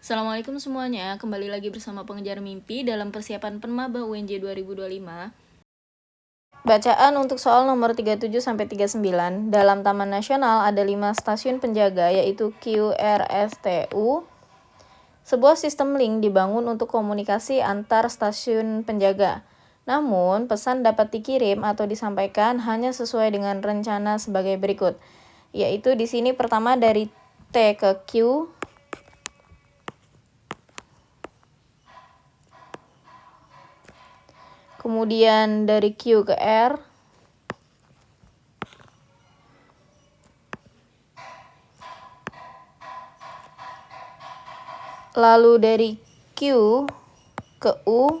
Assalamualaikum semuanya, kembali lagi bersama Pengejar Mimpi dalam persiapan Penmaba UNJ 2025. Bacaan untuk soal nomor 37-39. Dalam Taman Nasional ada 5 stasiun penjaga, yaitu QRSTU. Sebuah sistem link dibangun untuk komunikasi antar stasiun penjaga. Namun, pesan dapat dikirim atau disampaikan hanya sesuai dengan rencana sebagai berikut. Yaitu di sini pertama dari T ke Q, kemudian dari Q ke R, lalu dari Q ke U,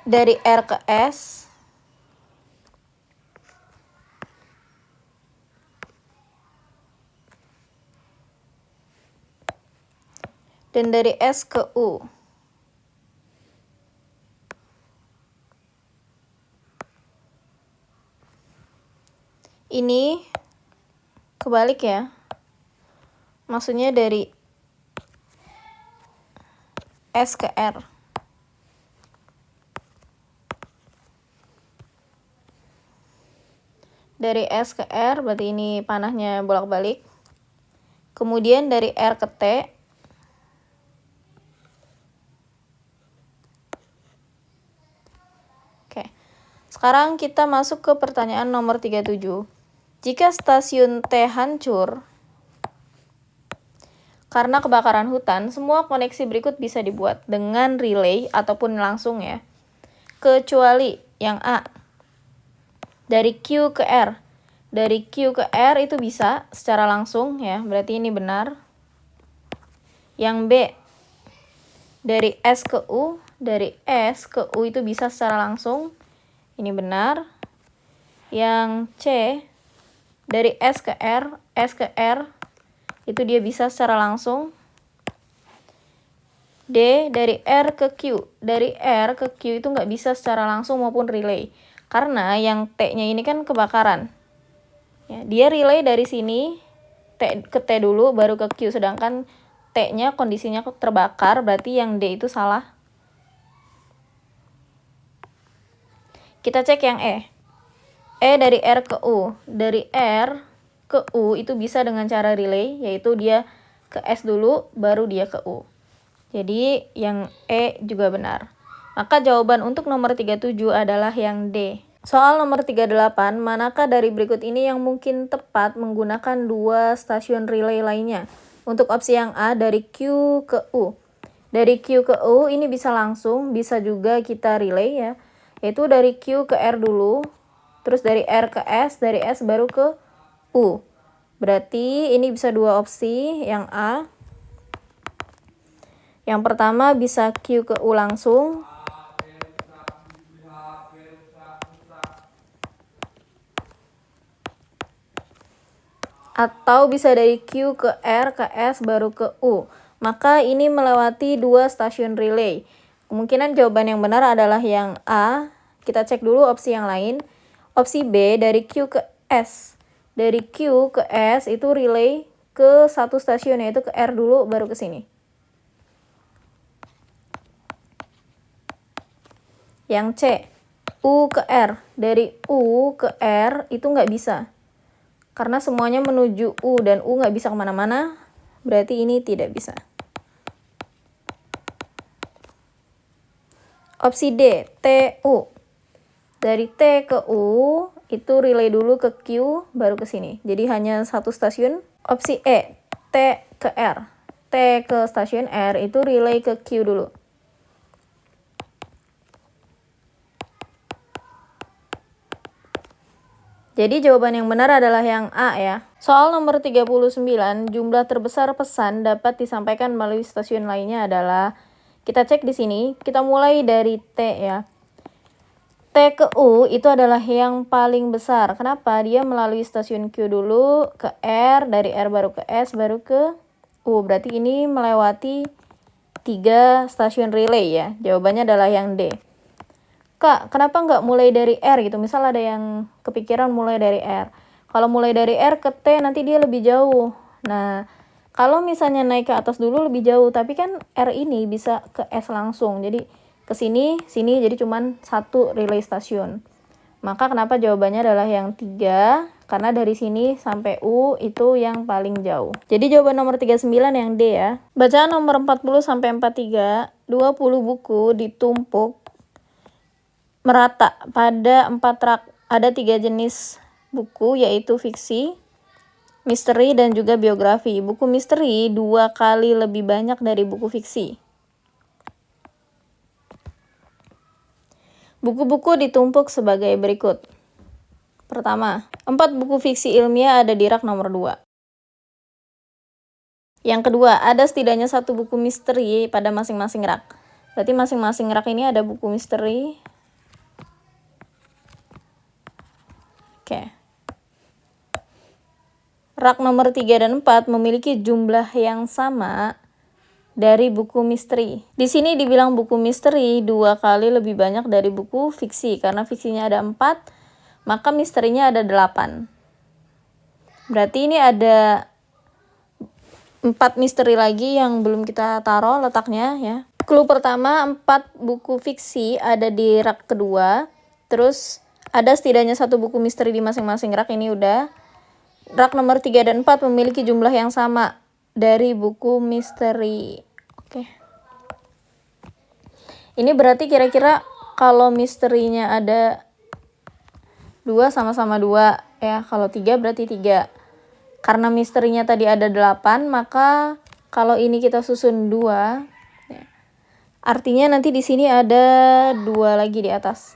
dari R ke S, dan dari S ke U. Ini kebalik ya. Maksudnya dari S ke R. Dari S ke R berarti ini panahnya bolak-balik. Kemudian dari R ke T. Oke. Sekarang kita masuk ke pertanyaan nomor 37. Jika stasiun T hancur karena kebakaran hutan, semua koneksi berikut bisa dibuat dengan relay ataupun langsung ya. Kecuali yang A, dari Q ke R. Dari Q ke R itu bisa secara langsung ya, berarti ini benar. Yang B, dari S ke U. Dari S ke U itu bisa secara langsung, ini benar. Yang C, dari S ke R itu dia bisa secara langsung. D, dari R ke Q. Dari R ke Q itu nggak bisa secara langsung maupun relay. Karena yang T-nya ini kan kebakaran. Ya, dia relay dari sini T ke T dulu, baru ke Q. Sedangkan T-nya kondisinya terbakar, berarti yang D itu salah. Kita cek yang E. E dari R ke U. Dari R ke U itu bisa dengan cara relay, yaitu dia ke S dulu, baru dia ke U. Jadi yang E juga benar. Maka jawaban untuk nomor 37 adalah yang D. Soal nomor 38, manakah dari berikut ini yang mungkin tepat menggunakan dua stasiun relay lainnya? Untuk opsi yang A, dari Q ke U. Dari Q ke U ini bisa langsung, bisa juga kita relay ya. Yaitu dari Q ke R dulu, terus dari R ke S, dari S baru ke U. Berarti ini bisa dua opsi, yang A. Yang pertama bisa Q ke U langsung. Atau bisa dari Q ke R ke S baru ke U. Maka ini melewati dua stasiun relay. Kemungkinan jawaban yang benar adalah yang A. Kita cek dulu opsi yang lain. Opsi B, dari Q ke S. Dari Q ke S itu relay ke satu stasiun, yaitu ke R dulu baru ke sini. Yang C, U ke R. Dari U ke R itu nggak bisa. Karena semuanya menuju U dan U nggak bisa kemana-mana, berarti ini tidak bisa. Opsi D, T, U. Dari T ke U, itu relay dulu ke Q, baru ke sini. Jadi hanya satu stasiun. Opsi E, T ke R. T ke stasiun R, itu relay ke Q dulu. Jadi jawaban yang benar adalah yang A ya. Soal nomor 39, jumlah terbesar pesan dapat disampaikan melalui stasiun lainnya adalah, kita cek di sini, kita mulai dari T ya. T ke U itu adalah yang paling besar. Kenapa? Dia melalui stasiun Q dulu, ke R, dari R baru ke S, baru ke U. Berarti ini melewati 3 stasiun relay ya. Jawabannya adalah yang D. Kak, kenapa nggak mulai dari R gitu? Misal ada yang kepikiran mulai dari R. Kalau mulai dari R ke T nanti dia lebih jauh. Nah, kalau misalnya naik ke atas dulu lebih jauh, tapi kan R ini bisa ke S langsung. Jadi ke sini, sini jadi cuman satu relay stasiun. Maka kenapa jawabannya adalah yang 3? Karena dari sini sampai U itu yang paling jauh. Jadi jawaban nomor 39 yang D ya. Bacaan nomor 40 sampai 43, 20 buku ditumpuk merata pada 4 rak. Ada 3 jenis buku, yaitu fiksi, misteri, dan juga biografi. Buku misteri 2 kali lebih banyak dari buku fiksi. Buku-buku ditumpuk sebagai berikut. Pertama, 4 buku fiksi ilmiah ada di rak nomor 2. Yang kedua, ada setidaknya 1 buku misteri pada masing-masing rak. Berarti masing-masing rak ini ada buku misteri. Oke. Rak nomor 3 dan 4 memiliki jumlah yang sama dari buku misteri. Di sini dibilang buku misteri 2 kali lebih banyak dari buku fiksi. Karena fiksinya ada 4, maka misterinya ada 8. Berarti ini ada 4 misteri lagi yang belum kita taruh letaknya ya. Clue pertama, 4 buku fiksi ada di rak kedua. Terus ada setidaknya 1 buku misteri di masing-masing rak, ini udah. Rak nomor 3 dan 4 memiliki jumlah yang sama dari buku misteri. Oke. Ini berarti kira-kira kalau misterinya ada 2 sama-sama 2 ya. Kalau 3 berarti 3. Karena misterinya tadi ada 8, maka kalau ini kita susun 2, ya, artinya nanti di sini ada 2 lagi di atas.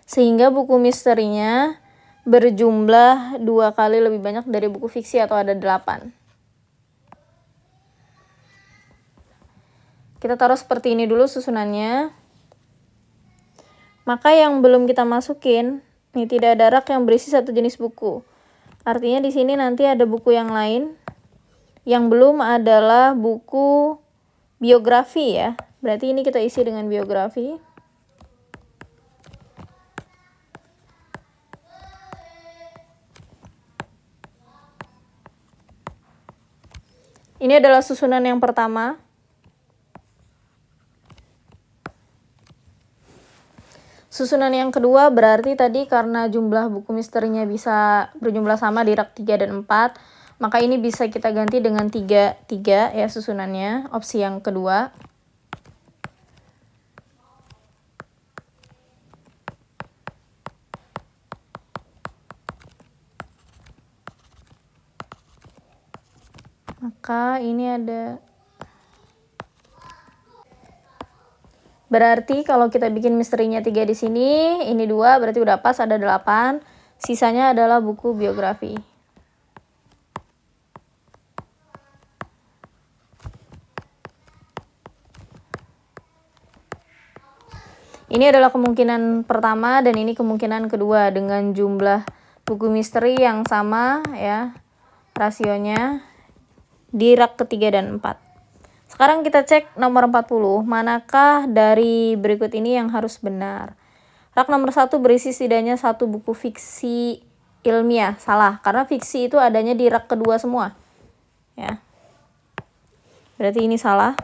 Sehingga buku misterinya berjumlah 2 kali lebih banyak dari buku fiksi atau ada 8. Kita taruh seperti ini dulu susunannya. Maka yang belum kita masukin, ini tidak ada rak yang berisi 1 jenis buku. Artinya di sini nanti ada buku yang lain. Yang belum adalah buku biografi ya. Berarti ini kita isi dengan biografi. Ini adalah susunan yang pertama. Susunan yang kedua berarti tadi karena jumlah buku misterinya bisa berjumlah sama di rak 3 dan 4, maka ini bisa kita ganti dengan 3 ya susunannya, opsi yang kedua. Maka ini ada. Berarti kalau kita bikin misterinya 3 di sini, ini 2, berarti udah pas ada 8. Sisanya adalah buku biografi. Ini adalah kemungkinan pertama dan ini kemungkinan kedua dengan jumlah buku misteri yang sama ya. Rasionya di rak ketiga dan 4. Sekarang kita cek nomor 40, manakah dari berikut ini yang harus benar? Rak nomor 1 berisi setidaknya 1 buku fiksi ilmiah. Salah, karena fiksi itu adanya di rak kedua semua. Ya. Berarti ini salah.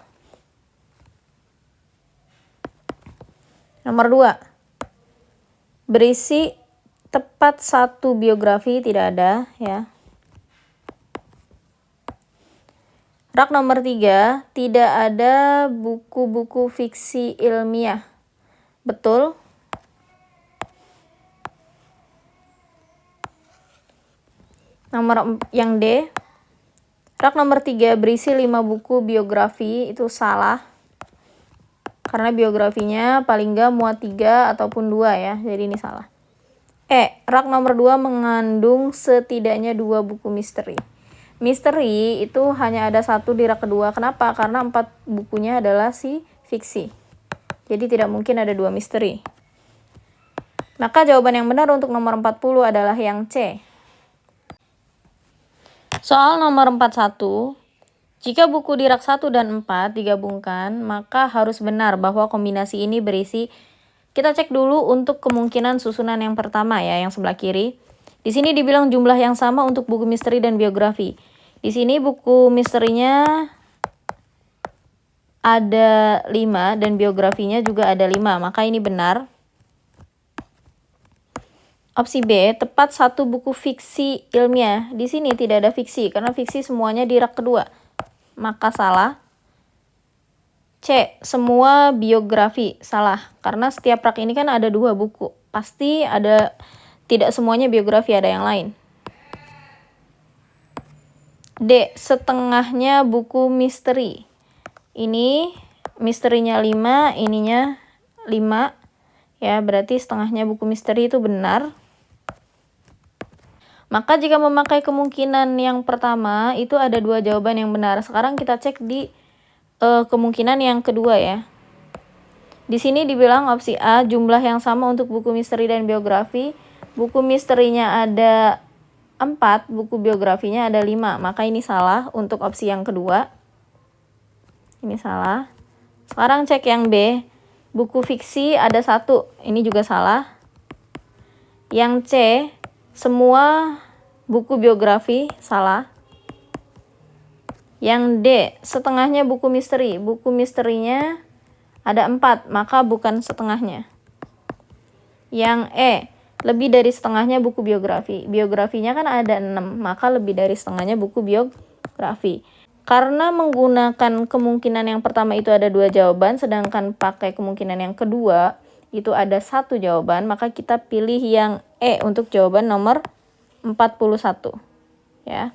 Nomor 2, berisi tepat 1 biografi, tidak ada ya. Rak nomor 3, tidak ada buku-buku fiksi ilmiah. Betul. Nomor yang D, rak nomor 3 berisi 5 buku biografi, itu salah. Karena biografinya paling nggak muat 3 ataupun 2 ya, jadi ini salah. Rak nomor 2 mengandung setidaknya 2 buku misteri. Misteri itu hanya ada 1 di rak kedua. Kenapa? Karena 4 bukunya adalah si fiksi. Jadi tidak mungkin ada 2 misteri. Maka jawaban yang benar untuk nomor 40 adalah yang C. Soal nomor 41. Jika buku di rak 1 dan 4 digabungkan, maka harus benar bahwa kombinasi ini berisi. Kita cek dulu untuk kemungkinan susunan yang pertama ya, yang sebelah kiri. Di sini dibilang jumlah yang sama untuk buku misteri dan biografi. Di sini buku misterinya ada 5 dan biografinya juga ada 5, maka ini benar. Opsi B, tepat satu buku fiksi ilmiah. Di sini tidak ada fiksi, karena fiksi semuanya di rak kedua. Maka salah. C, semua biografi. Salah, karena setiap rak ini kan ada 2 buku. Pasti ada, tidak semuanya biografi, ada yang lain. D, setengahnya buku misteri. Ini misterinya 5, ininya 5. Ya, berarti setengahnya buku misteri itu benar. Maka jika memakai kemungkinan yang pertama, itu ada 2 jawaban yang benar. Sekarang kita cek di kemungkinan yang kedua ya. Di sini dibilang opsi A, jumlah yang sama untuk buku misteri dan biografi. Buku misterinya ada 4, buku biografinya ada 5. Maka ini salah untuk opsi yang kedua. Ini salah. Sekarang cek yang B. Buku fiksi ada 1. Ini juga salah. Yang C, semua buku biografi, salah. Yang D, setengahnya buku misteri. Buku misterinya ada 4, maka bukan setengahnya. Yang E, lebih dari setengahnya buku biografi. Biografinya kan ada 6, maka lebih dari setengahnya buku biografi. Karena menggunakan kemungkinan yang pertama itu ada 2 jawaban, sedangkan pakai kemungkinan yang kedua itu ada 1 jawaban, maka kita pilih yang E untuk jawaban nomor 41. Ya.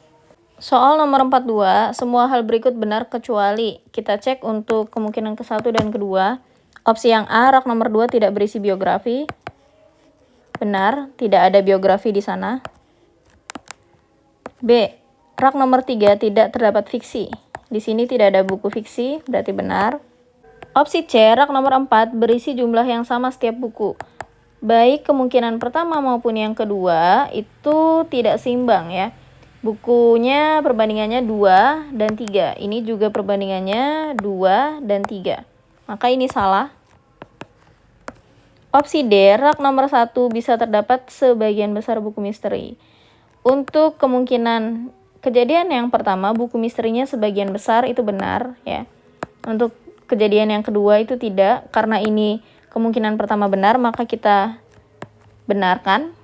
Soal nomor 42, semua hal berikut benar kecuali. Kita cek untuk kemungkinan ke-1 dan kedua. Opsi yang A, rak nomor 2 tidak berisi biografi. Benar, tidak ada biografi di sana. B, rak nomor 3 tidak terdapat fiksi. Di sini tidak ada buku fiksi, berarti benar. Opsi C, rak nomor 4 berisi jumlah yang sama setiap buku. Baik kemungkinan pertama maupun yang kedua itu tidak seimbang ya. Bukunya perbandingannya 2 dan 3. Ini juga perbandingannya 2 dan 3. Maka ini salah. Opsi D, rak nomor 1 bisa terdapat sebagian besar buku misteri. Untuk kemungkinan kejadian yang pertama, buku misterinya sebagian besar itu benar ya. Untuk kejadian yang kedua itu tidak, karena ini kemungkinan pertama benar, maka kita benarkan.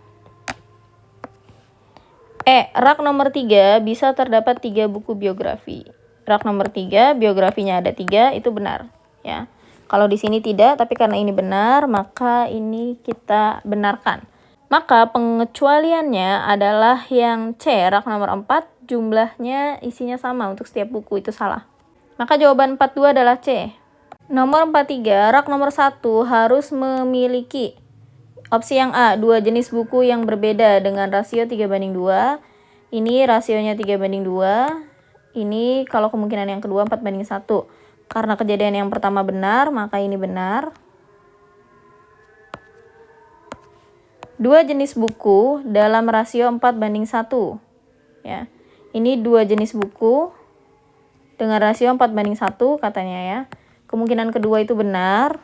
Rak nomor 3 bisa terdapat 3 buku biografi. Rak nomor 3, biografinya ada 3, itu benar ya. Kalau di sini tidak, tapi karena ini benar, maka ini kita benarkan. Maka pengecualiannya adalah yang C, rak nomor 4, jumlahnya isinya sama untuk setiap buku, itu salah. Maka jawaban 42 adalah C. Nomor 43, rak nomor 1 harus memiliki. Opsi yang A, 2 jenis buku yang berbeda dengan rasio 3:2. Ini rasionya 3:2. Ini kalau kemungkinan yang kedua 4:1. Karena kejadian yang pertama benar, maka ini benar. 2 jenis buku dalam rasio 4:1. Ya. Ini 2 jenis buku dengan rasio 4:1 katanya ya. Kemungkinan kedua itu benar.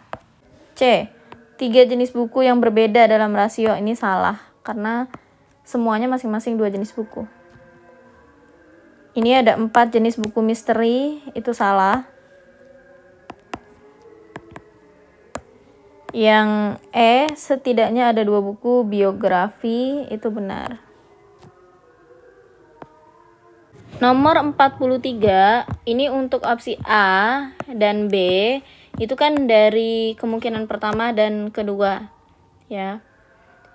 C, 3 jenis buku yang berbeda dalam rasio, ini salah karena semuanya masing-masing 2 jenis buku. Ini ada 4 jenis buku misteri, itu salah. Yang E, setidaknya ada 2 buku biografi, itu benar. Nomor 43, ini untuk opsi A dan B, itu kan dari kemungkinan pertama dan kedua ya.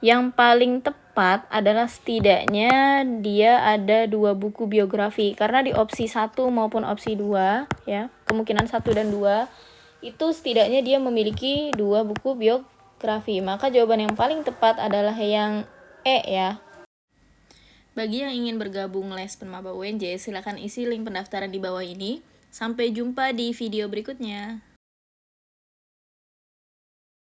Yang paling tepat adalah setidaknya dia ada 2 buku biografi, karena di opsi 1 maupun opsi 2 ya, kemungkinan 1 dan 2 itu setidaknya dia memiliki 2 buku biografi. Maka jawaban yang paling tepat adalah yang E ya. Bagi yang ingin bergabung les Penmaba UNJ, silakan isi link pendaftaran di bawah ini. Sampai jumpa di video berikutnya.